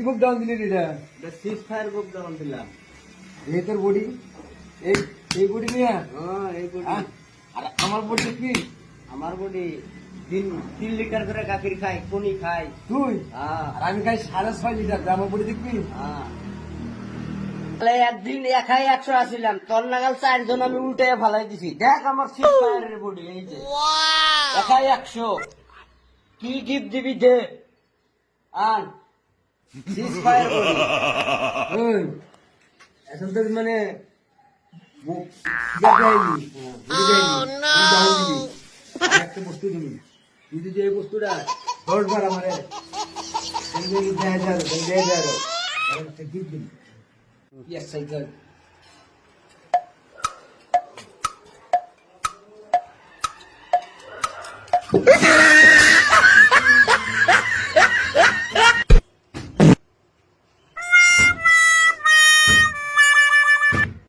বুক down দিলি এটা six fire বুক down দিলাম। এই তোর বডি, এই বডি নিয়ে এই বডি। আর আমার বডি কি? আমার বডি দিন 3 লিটার করে গাখির খাই, কোনি খাই। তুই হ্যাঁ আর আমি খাই 6.5 লিটার। আমার বডি দেখবি? হ্যাঁ। তাহলে একদিন একাই 100 আসিলাম, তোর নাগাল 4 জন আমি উল্টে ফালাই দিছি। দেখ আমার সিক্স ফায়ারের বডি, এই যে একাই 100। কি গিফট দিবি দে, আন সিক্স ফায়ার বডি। ওই এখন তো মানে একটা বস্তু দিবি, যদি যে এই বস্তুটা 10 বার আমারে গিফট দিবি। Yes, I got.